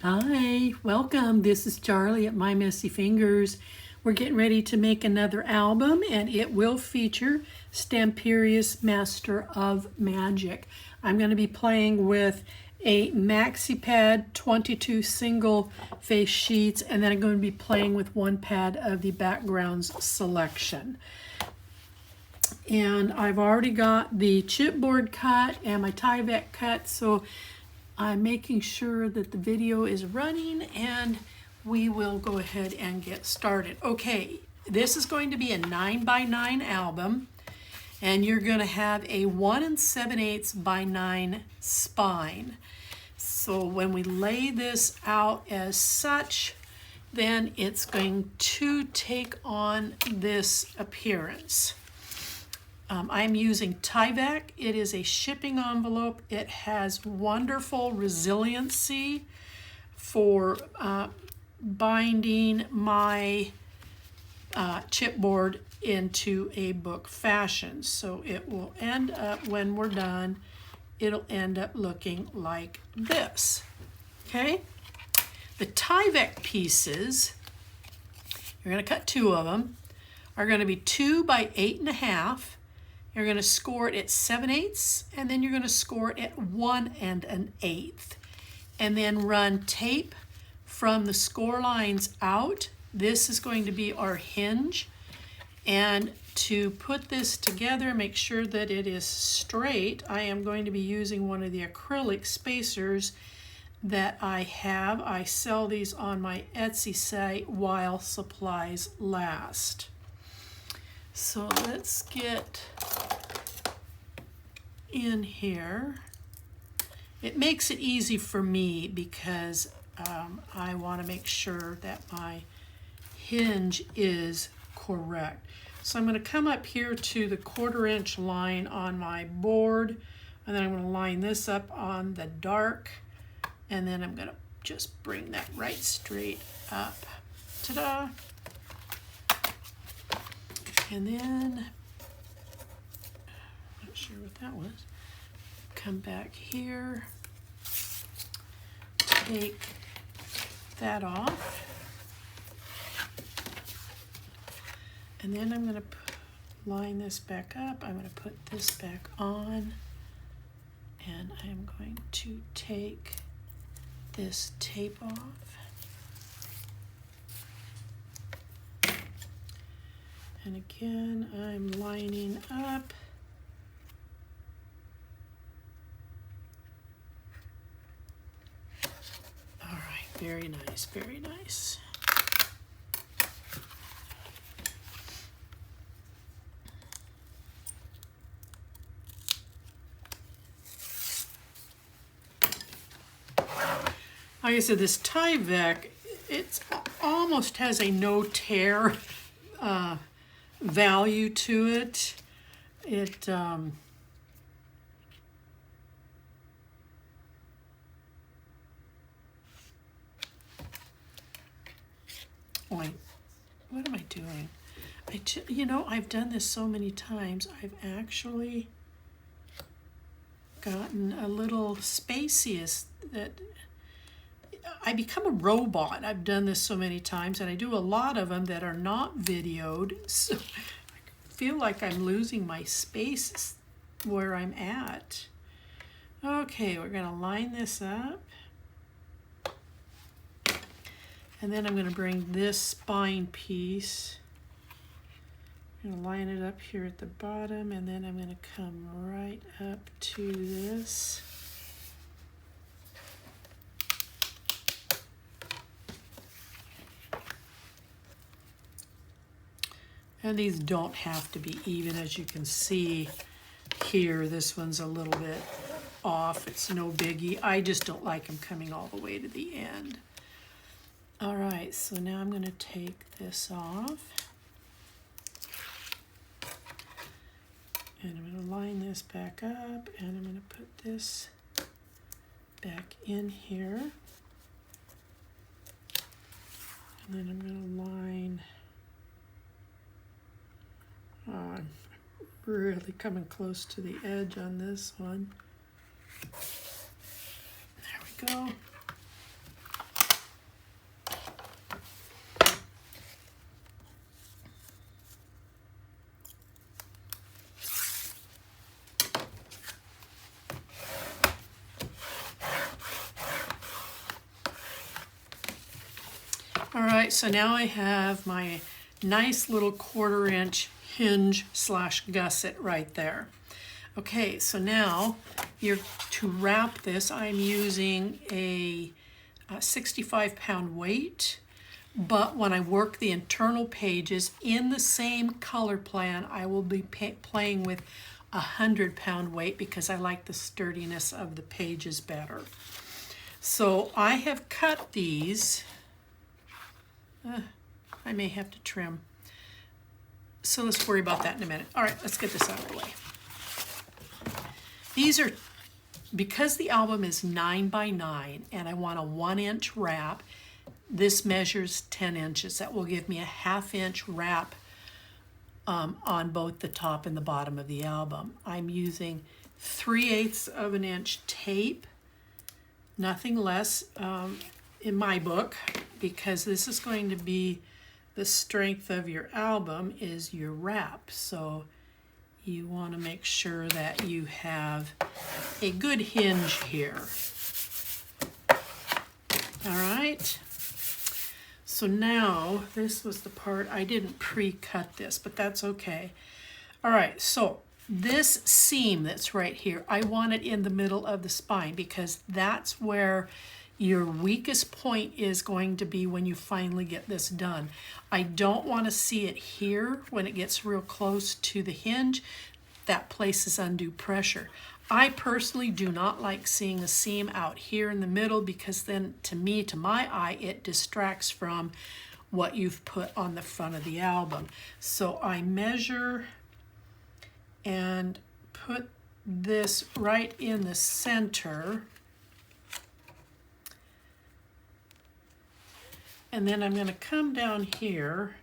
Hi, welcome. This is Charlie at My Messy Fingers. We're getting ready to make another album, and it will feature Stamperia's Master of Magic. I'm going to be playing with a maxi pad, 22 single face sheets, and then I'm going to be playing with one pad of the backgrounds selection. And I've already got the chipboard cut and my Tyvek cut, so I'm making sure that the video is running and we will go ahead and get started. Okay, this is going to be a 9x9 album, and you're going to have a 1 7/8 by 9 spine. So when we lay this out as such, then it's going to take on this appearance. I'm using Tyvek. It is a shipping envelope. It has wonderful resiliency for binding my chipboard into a book fashion. So it will end up, when we're done, it'll end up looking like this. Okay? The Tyvek pieces, you're going to cut 2 of them, are going to be 2 by 8.5. You're going to score it at 7/8, and then you're going to score it at 1 1/8. And then run tape from the score lines out. This is going to be our hinge. And to put this together, make sure that it is straight, I am going to be using one of the acrylic spacers that I have. I sell these on my Etsy site while supplies last. So let's get in here. It makes it easy for me because I want to make sure that my hinge is correct. So I'm going to come up here to the 1/4 inch line on my board, and then I'm going to line this up on the dark, and then I'm going to just bring that right straight up. Ta-da! And then, not sure what that was, come back here, take that off, and then I'm going to line this back up. I'm going to put this back on, and I'm going to take this tape off. And again, I'm lining up. All right, very nice, very nice. Like I said, this Tyvek, it almost has a no tear value to it. Wait, what am I doing? I've done this so many times. I've actually gotten a little spacious that I become a robot. I've done this so many times, and I do a lot of them that are not videoed, so I feel like I'm losing my space where I'm at. Okay, we're going to line this up. And then I'm going to bring this spine piece, I'm going to line it up here at the bottom, and then I'm going to come right up to this. And these don't have to be even, as you can see here. This one's a little bit off. It's no biggie. I just don't like them coming all the way to the end. All right, so now I'm going to take this off. And I'm going to line this back up, and I'm going to put this back in here. And then I'm going to line... Oh, I'm really coming close to the edge on this one. There we go. All right, so now I have my nice little 1/4 inch hinge / gusset right there. Okay, so now to wrap this, I'm using a 65-pound weight, but when I work the internal pages in the same color plan, I will be playing with a 100-pound weight because I like the sturdiness of the pages better. So I have cut these. I may have to trim. So let's worry about that in a minute. All right, let's get this out of the way. These are, because the album is 9 by 9 and I want a 1-inch wrap, this measures 10 inches. That will give me a 1/2 inch wrap on both the top and the bottom of the album. I'm using 3/8 of an inch tape, nothing less in my book, because this is going to be the strength of your album is your wrap. So you want to make sure that you have a good hinge here. All right. So now this was the part, I didn't pre-cut this, but that's okay. All right, so this seam that's right here, I want it in the middle of the spine because that's where your weakest point is going to be when you finally get this done. I don't want to see it here when it gets real close to the hinge. That places undue pressure. I personally do not like seeing a seam out here in the middle because then to my eye, it distracts from what you've put on the front of the album. So I measure and put this right in the center. And then I'm going to come down here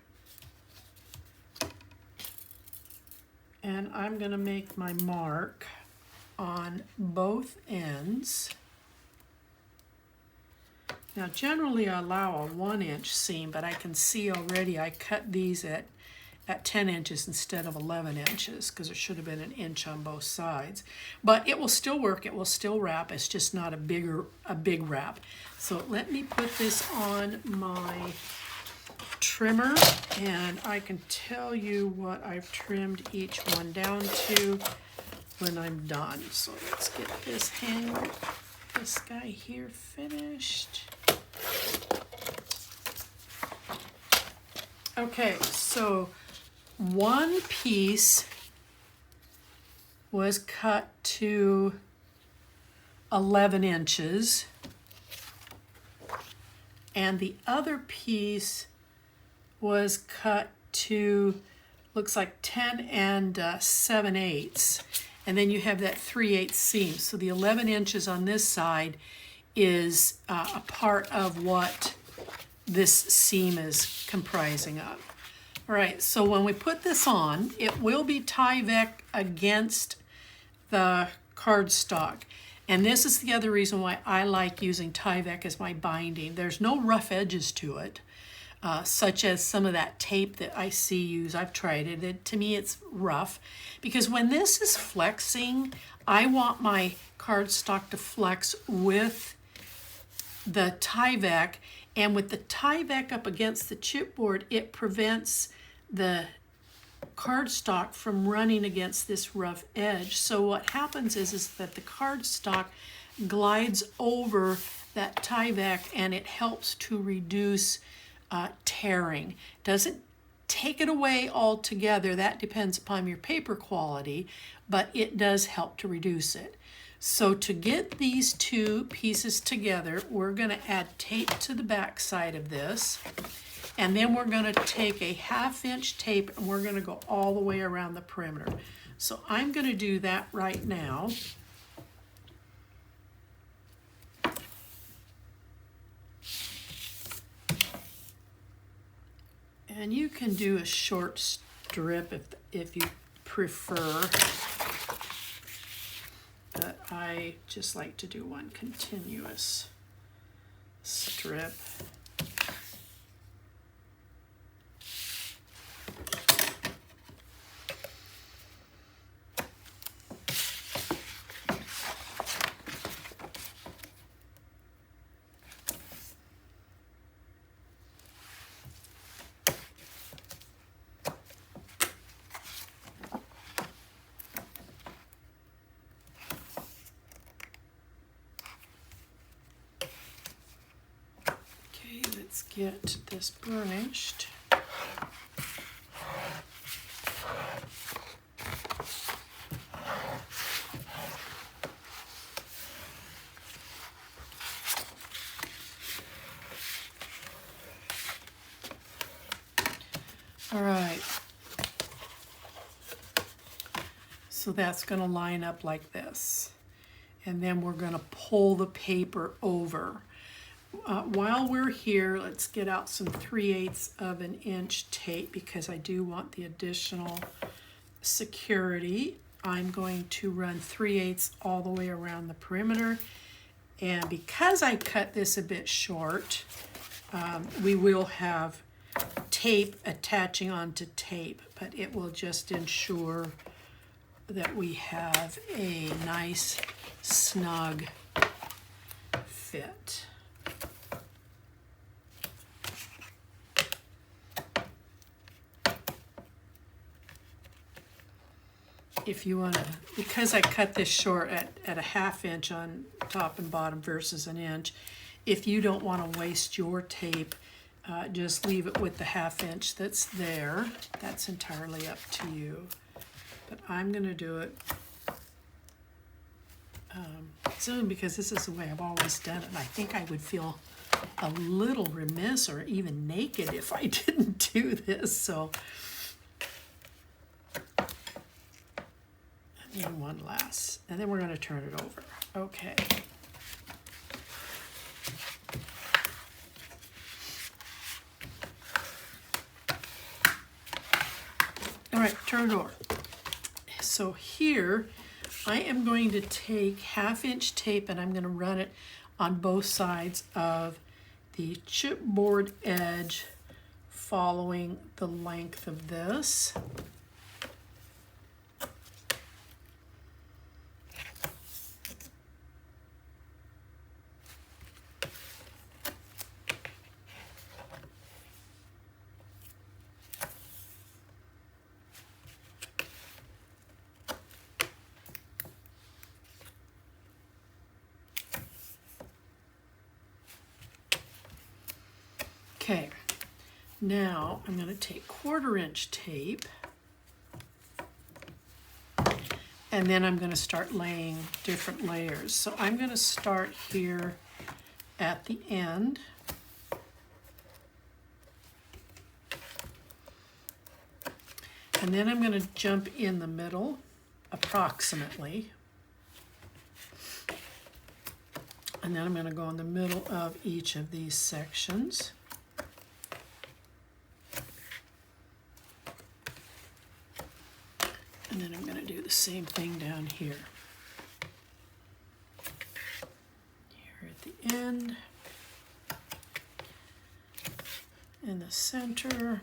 and I'm going to make my mark on both ends. Now generally I allow a 1-inch seam, but I can see already I cut these at 10 inches instead of 11 inches because it should have been 1 inch on both sides. But it will still work, it will still wrap, it's just not a big wrap. So let me put this on my trimmer and I can tell you what I've trimmed each one down to when I'm done. So let's get this guy here finished. Okay, so one piece was cut to 11 inches and the other piece was cut to, looks like 10 and 7/8. And then you have that 3/8 seam. So the 11 inches on this side is a part of what this seam is comprising of. All right, so when we put this on, it will be Tyvek against the cardstock. And this is the other reason why I like using Tyvek as my binding. There's no rough edges to it, such as some of that tape that I see used. I've tried it. To me, it's rough. Because when this is flexing, I want my cardstock to flex with the Tyvek. And with the Tyvek up against the chipboard, it prevents the cardstock from running against this rough edge. So what happens is that the cardstock glides over that Tyvek and it helps to reduce tearing. Doesn't take it away altogether, that depends upon your paper quality, but it does help to reduce it. So to get these two pieces together, we're going to add tape to the back side of this. And then we're going to take a 1/2 inch tape and we're going to go all the way around the perimeter. So I'm going to do that right now. And you can do a short strip if you prefer. But I just like to do one continuous strip. Let's get this burnished. All right, so that's going to line up like this, and then we're going to pull the paper over. While we're here, let's get out some 3/8 of an inch tape because I do want the additional security. I'm going to run 3/8 all the way around the perimeter, and because I cut this a bit short, we will have tape attaching onto tape, but it will just ensure that we have a nice snug fit. If you want to, because I cut this short at a 1/2 inch on top and bottom versus an inch, if you don't want to waste your tape, just leave it with the 1/2 inch that's there. That's entirely up to you. But I'm going to do it soon because this is the way I've always done it. And I think I would feel a little remiss or even naked if I didn't do this. So, and one last, and then we're going to turn it over. Okay. All right, turn it over. So here, I am going to take 1/2 inch tape and I'm going to run it on both sides of the chipboard edge following the length of this. Okay, now I'm going to take 1/4 inch tape and then I'm going to start laying different layers. So I'm going to start here at the end. And then I'm going to jump in the middle approximately. And then I'm going to go in the middle of each of these sections. And then I'm going to do the same thing down here. Here at the end. In the center.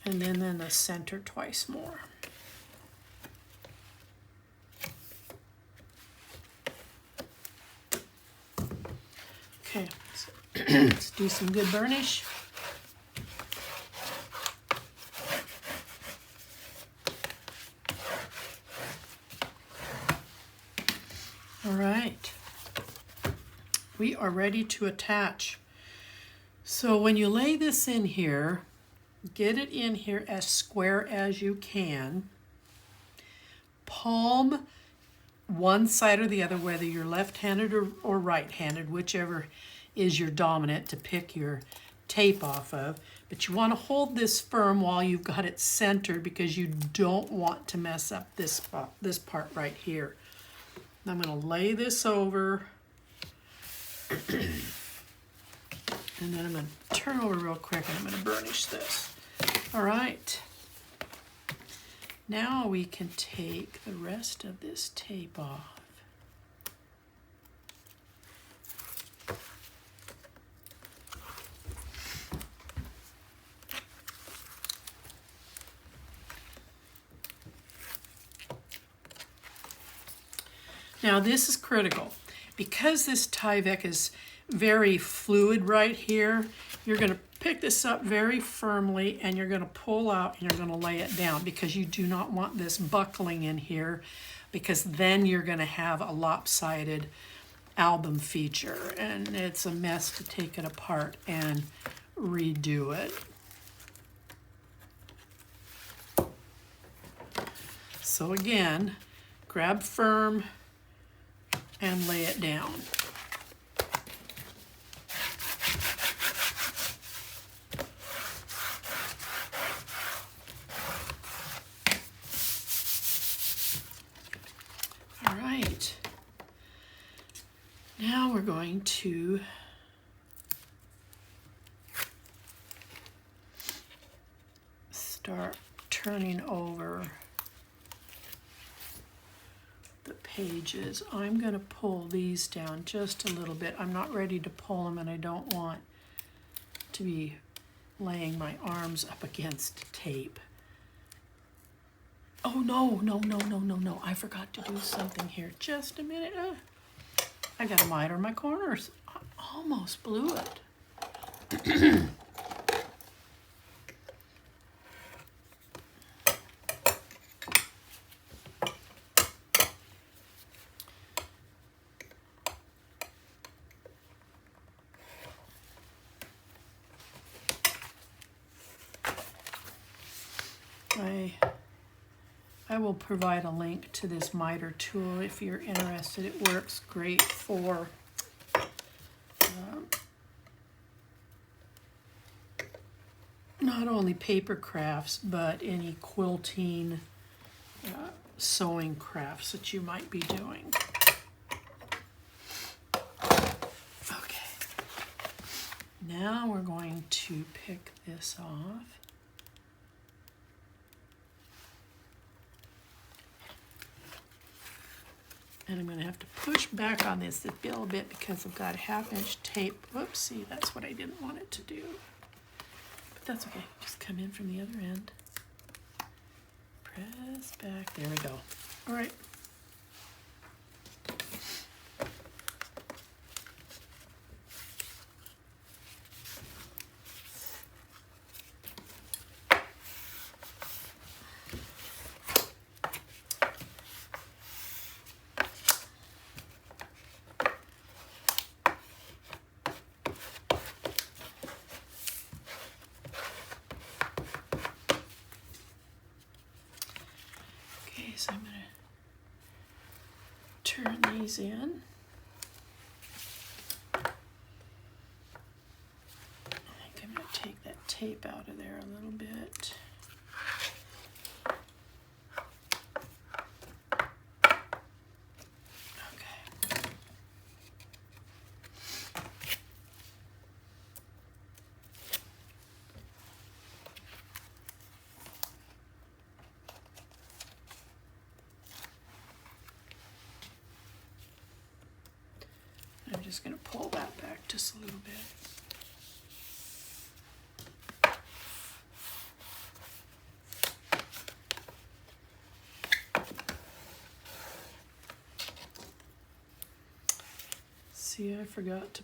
And then in the center twice more. Okay, so let's do some good burnish. All right, we are ready to attach. So when you lay this in here, get it in here as square as you can. Palm one side or the other, whether you're left-handed or right-handed, whichever is your dominant to pick your tape off of. But you want to hold this firm while you've got it centered because you don't want to mess up this part right here. I'm going to lay this over, and then I'm going to turn over real quick and I'm going to burnish this. All right. Now we can take the rest of this tape off. Now this is critical. Because this Tyvek is very fluid right here, you're going to pick this up very firmly and you're going to pull out and you're going to lay it down because you do not want this buckling in here because then you're going to have a lopsided album feature, and it's a mess to take it apart and redo it. So again, grab firm and lay it down. All right. Now we're going to start turning over the pages. I'm going to pull these down just a little bit. I'm not ready to pull them, and I don't want to be laying my arms up against tape. Oh, no. I forgot to do something here. Just a minute. I got to miter my corners. I almost blew it. I will provide a link to this miter tool if you're interested. It works great for not only paper crafts, but any quilting, sewing crafts that you might be doing. Okay, now we're going to pick this off. And I'm going to have to push back on this a little bit because I've got a 1/2 inch tape. Whoopsie, that's what I didn't want it to do. But that's okay. Just come in from the other end. Press back. There we go. All right. So I'm going to turn these in. I think I'm going to take that tape out of there a little bit. I'm just going to pull that back just a little bit. See, I forgot to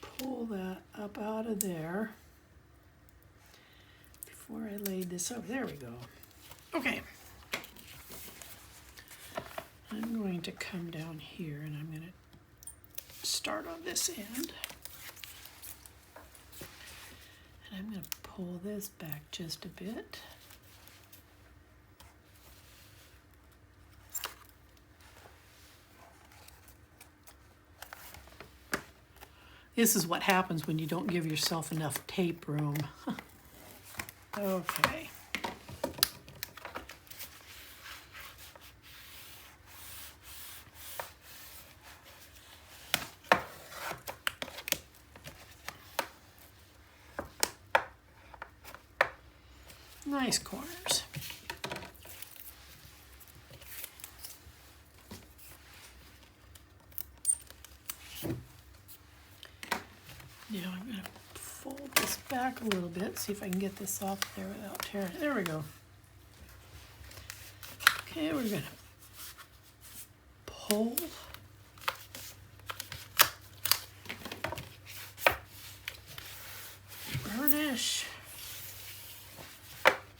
pull that up out of there before I laid this over. There we go. Okay. I'm going to come down here and I'm going to start on this end, and I'm going to pull this back just a bit. This is what happens when you don't give yourself enough tape room. Okay. Nice corners. Now I'm going to fold this back a little bit, see if I can get this off there without tearing it. There we go. Okay, we're going to pull. Burnish.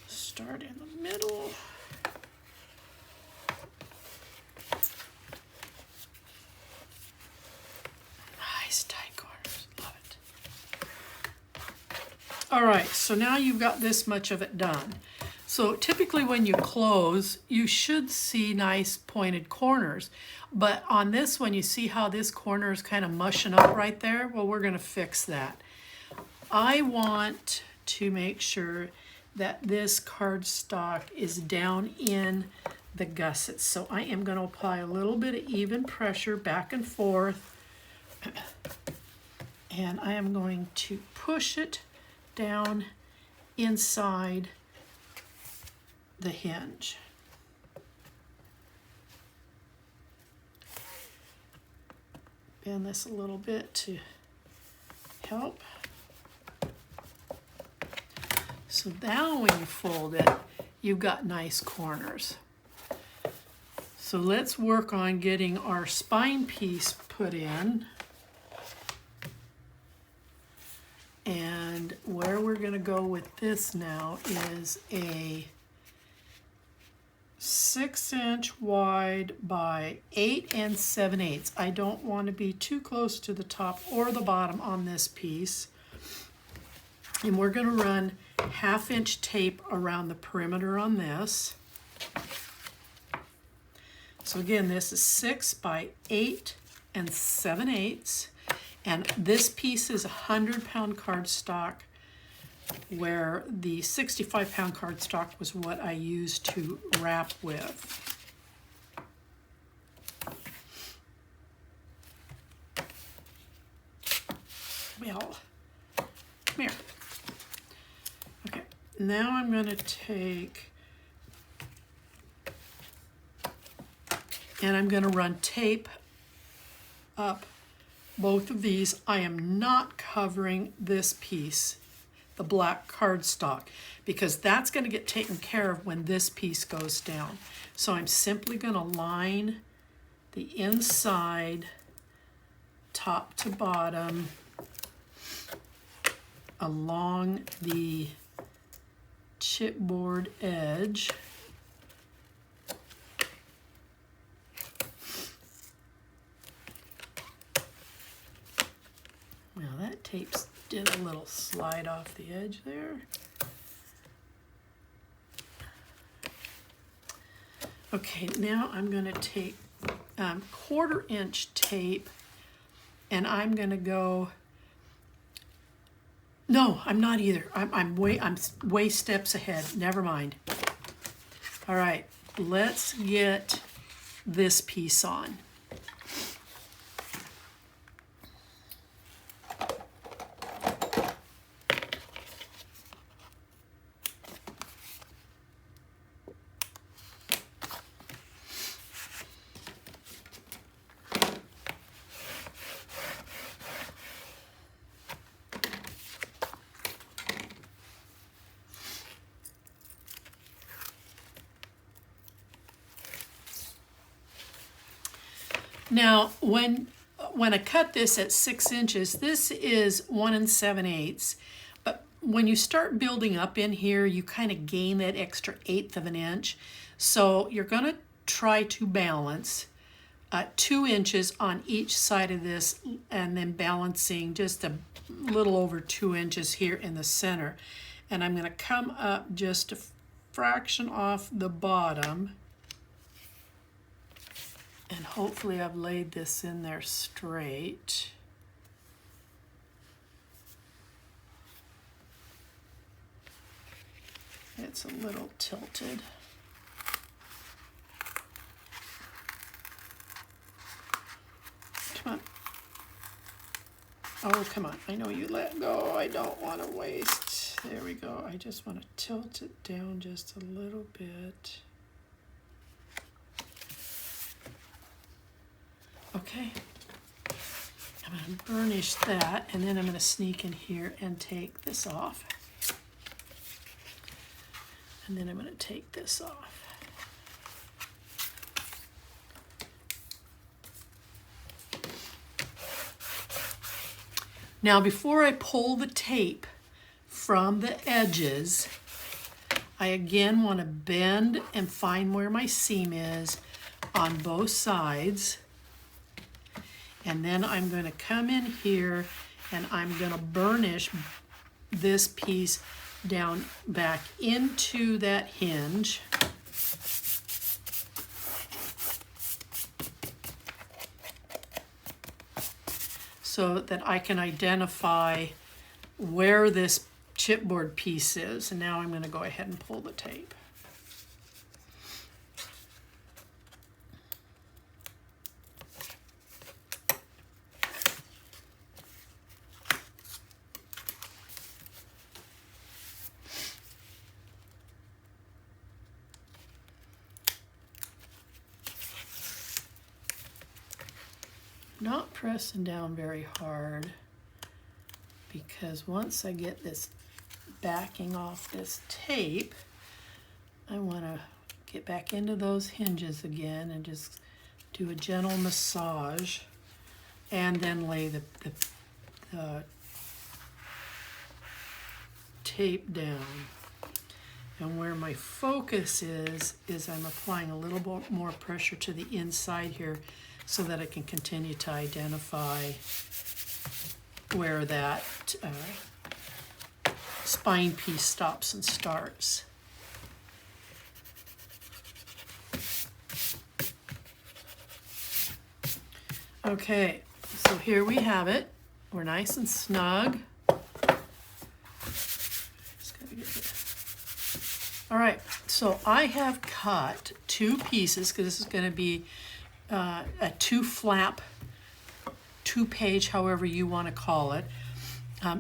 Start in the middle. All right, so now you've got this much of it done. So typically when you close, you should see nice pointed corners. But on this one, you see how this corner is kind of mushing up right there? Well, we're gonna fix that. I want to make sure that this cardstock is down in the gussets. So I am gonna apply a little bit of even pressure back and forth. And I am going to push it down inside the hinge. Bend this a little bit to help. So now when you fold it, you've got nice corners. So let's work on getting our spine piece put in. And where we're going to go with this now is a 6-inch wide by 8 7/8. I don't want to be too close to the top or the bottom on this piece. And we're going to run 1/2-inch tape around the perimeter on this. So again, this is 6 by 8 7/8. And this piece is 100-pound cardstock, where the 65-pound cardstock was what I used to wrap with. Well, come here. Okay, now I'm going to take, and I'm going to run tape up both of these. I am not covering this piece, the black cardstock, because that's going to get taken care of when this piece goes down. So I'm simply going to line the inside, top to bottom, along the chipboard edge. Now that tape's did a little slide off the edge there. Okay, now I'm going to take 1/4-inch tape, and I'm going to go. No, I'm not either. I'm way steps ahead. Never mind. All right, let's get this piece on. Now, when I cut this at 6 inches, this is 1 7/8. But when you start building up in here, you kind of gain that extra 1/8 of an inch. So you're going to try to balance 2 inches on each side of this, and then balancing just a little over 2 inches here in the center. And I'm going to come up just a fraction off the bottom. And hopefully I've laid this in there straight. It's a little tilted. Come on. Oh, come on. I know you let go. I don't want to waste. There we go. I just want to tilt it down just a little bit. Okay, I'm going to burnish that, and then I'm going to sneak in here and take this off. And then I'm going to take this off. Now, before I pull the tape from the edges, I again want to bend and find where my seam is on both sides. And then I'm going to come in here and I'm going to burnish this piece down back into that hinge. So that I can identify where this chipboard piece is. And now I'm going to go ahead and pull the tape. Not pressing down very hard, because once I get this backing off this tape, I want to get back into those hinges again and just do a gentle massage and then lay the tape down. And where my focus is I'm applying a little bit more pressure to the inside here so that I can continue to identify where that spine piece stops and starts. Okay, so here we have it. We're nice and snug. All right, so I have cut two pieces, because this is going to be a two-flap, two-page, however you want to call it,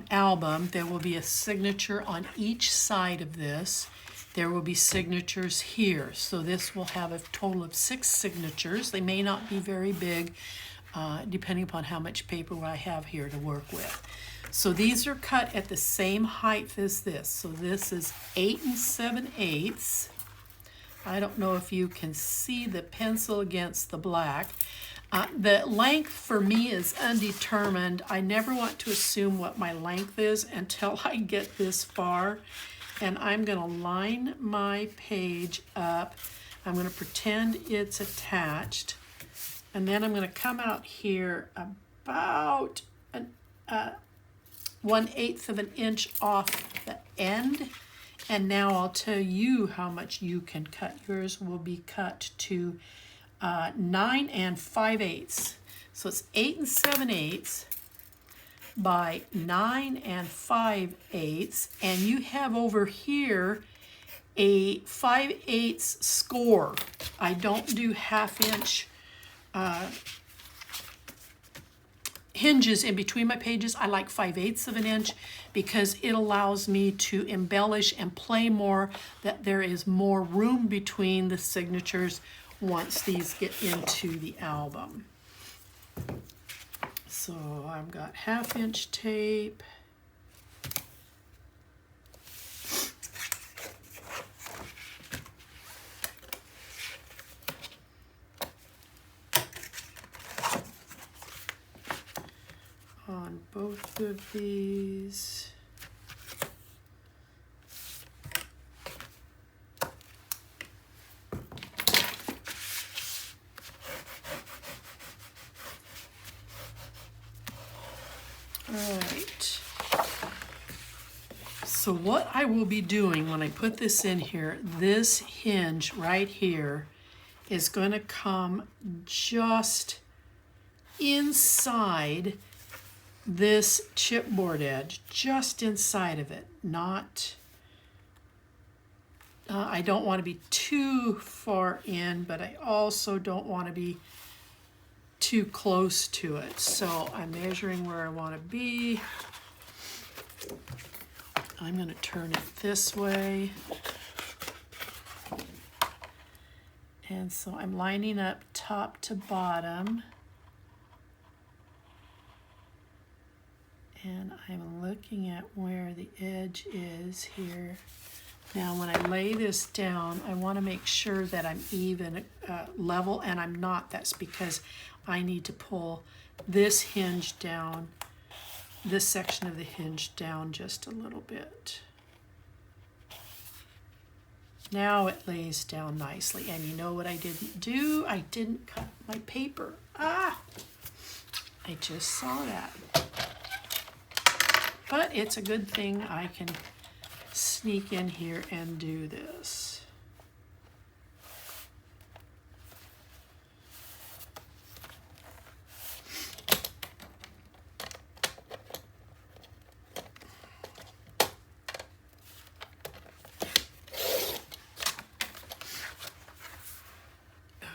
album. There will be a signature on each side of this. There will be signatures here. So this will have a total of 6 signatures. They may not be very big, depending upon how much paper I have here to work with. So these are cut at the same height as this. So this is 8 7/8. I don't know if you can see the pencil against the black. The length for me is undetermined. I never want to assume what my length is until I get this far. And I'm going to line my page up. I'm going to pretend it's attached. And then I'm going to come out here about 1/8 of an inch off the end. And now I'll tell you how much you can cut. Yours will be cut to 9 5/8. So it's 8 7/8 by 9 5/8. And you have over here a 5/8 score. I don't do 1/2 inch hinges in between my pages. I like 5/8 of an inch because it allows me to embellish and play more, that there is more room between the signatures once these get into the album. So I've got 1/2 inch tape. On both of these. All right. So what I will be doing when I put this in here, this hinge right here is going to come just inside this chipboard edge, just inside of it. Not, I don't want to be too far in, but I also don't want to be too close to it. So I'm measuring where I want to be. I'm going to turn it this way. And so I'm lining up top to bottom. And I'm looking at where the edge is here. Now when I lay this down, I want to make sure that I'm even level, and I'm not. That's because I need to pull this hinge down, this section of the hinge down just a little bit. Now it lays down nicely. And you know what I didn't do? I didn't cut my paper. Ah! I just saw that. but it's a good thing I can sneak in here and do this.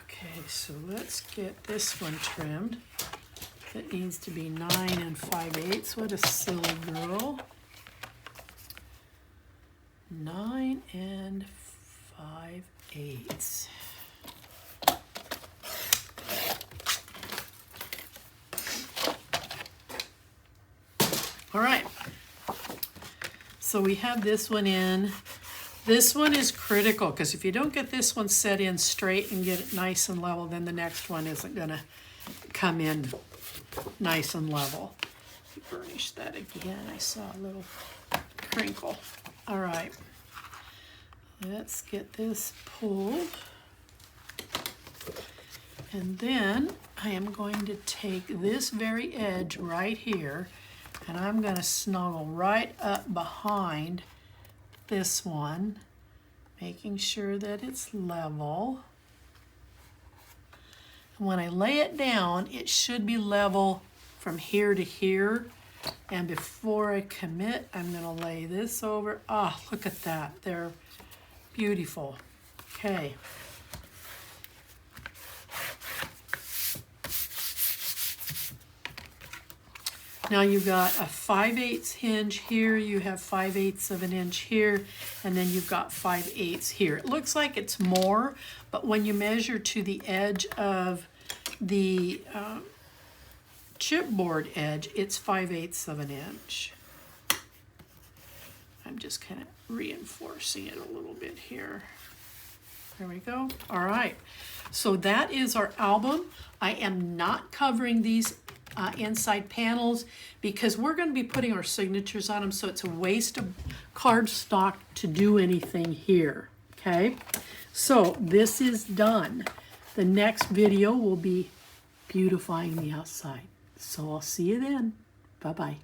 Okay, so let's get this one trimmed. It needs to be 9 5/8. What a silly girl. 9 5/8. All right. So we have this one in. This one is critical because if you don't get this one set in straight and get it nice and level, then the next one isn't going to come in nice and level. Burnish that again. I saw a little crinkle. All right. Let's get this pulled. And then I am going to take this very edge right here and I'm going to snuggle right up behind this one, making sure that it's level. And when I lay it down, it should be level from here to here. And before I commit, I'm going to lay this over. Ah, look at that. They're beautiful. Okay. Now you've got a 5/8 hinge here, you have 5/8 of an inch here, and then you've got 5/8 here. It looks like it's more, but when you measure to the edge of the chipboard edge, it's 5/8 of an inch. I'm just kind of reinforcing it a little bit here. There we go. All right. So that is our album. I am not covering these inside panels because we're going to be putting our signatures on them, so it's a waste of cardstock to do anything here. Okay. So this is done. The next video will be beautifying the outside. So I'll see you then. Bye-bye.